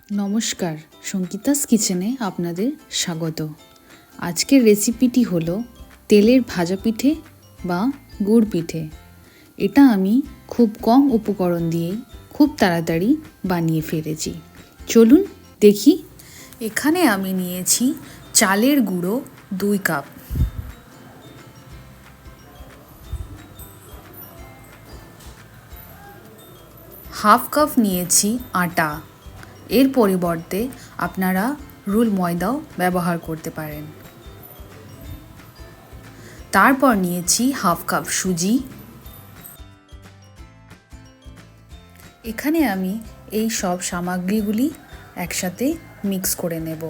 নমস্কার, সঙ্গীতাস কিচেনে আপনাদের স্বাগত। আজকের রেসিপিটি হলো তেলের ভাজা পিঠে বা গুড় পিঠে। এটা আমি খুব কম উপকরণ দিয়েই খুব তাড়াতাড়ি বানিয়ে ফেলেছি। চলুন দেখি। এখানে আমি নিয়েছি চালের গুঁড়ো 2 কাপ, হাফ কাপ নিয়েছি আটা। এর পরিবর্তে আপনারা রুল ময়দাও ব্যবহার করতে পারেন। তারপর নিয়েছি হাফ কাপ সুজি। এখানে আমি এই সব সামগ্রীগুলি একসাথে মিক্স করে নেব।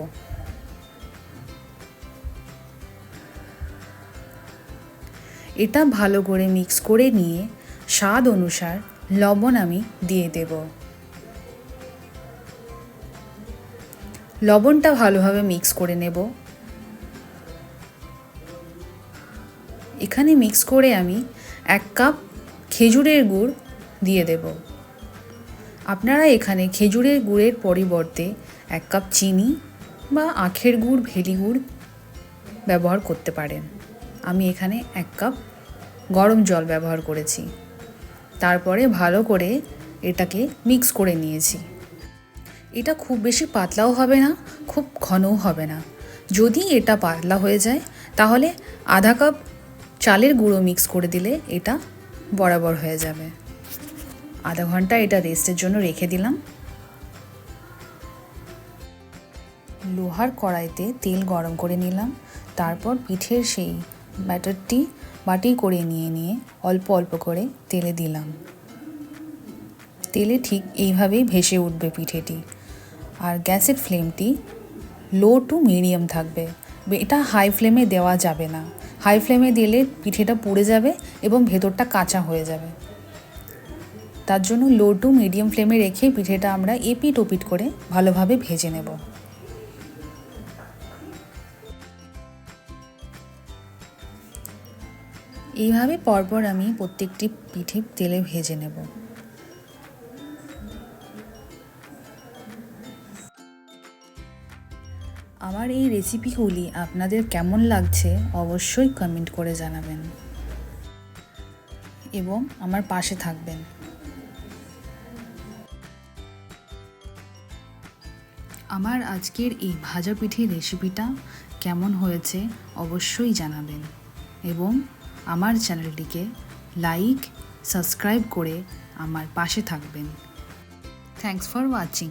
এটা ভালো করে মিক্স করে নিয়ে স্বাদ অনুসার লবণ আমি দিয়ে দেব। লবণটা ভালোভাবে মিক্স করে নেব। এখানে মিক্স করে আমি 1 কাপ খেজুরের গুড় দিয়ে দেব। আপনারা এখানে খেজুরের গুড়ের পরিবর্তে 1 কাপ চিনি বা আখের গুড়, ভেলি গুড় ব্যবহার করতে পারেন। আমি এখানে 1 কাপ গরম জল ব্যবহার করেছি। তারপরে ভালো করে এটাকে মিক্স করে নিয়েছি। এটা খুব বেশি পাতলাও হবে না, খুব ঘনও হবে না। যদি এটা পাতলা হয়ে যায় তাহলে আধা কাপ চালের গুঁড়ো মিক্স করে দিলে এটা বরাবর হয়ে যাবে। আধা ঘন্টা এটা রেস্টের জন্য রেখে দিলাম। লোহার কড়াইতে তেল গরম করে নিলাম। তারপর পিঠের সেই ব্যাটারটি বাটি করে নিয়ে অল্প অল্প করে তেলে দিলাম। তেলে ঠিক এইভাবেই ভেসে উঠবে পিঠেটি। আর গ্যাসের ফ্লেমটি লো টু মিডিয়াম থাকবে। এটা হাই ফ্লেমে দেওয়া যাবে না। হাই ফ্লেমে দিলে পিঠেটা পুড়ে যাবে এবং ভেতরটা কাঁচা হয়ে যাবে। তার জন্য লো টু মিডিয়াম ফ্লেমে রেখে পিঠেটা আমরা এপিট ওপিট করে ভালোভাবে ভেজে নেব। এইভাবে পরপর আমি প্রত্যেকটি পিঠে তেলে ভেজে নেব। আমার এই রেসিপিগুলি আপনাদের কেমন লাগছে অবশ্যই কমেন্ট করে জানাবেন এবং আমার পাশে থাকবেন। আমার আজকের এই ভাজা পিঠের রেসিপিটা কেমন হয়েছে অবশ্যই জানাবেন এবং আমার চ্যানেলটিকে লাইক, সাবস্ক্রাইব করে আমার পাশে থাকবেন। Thanks for watching.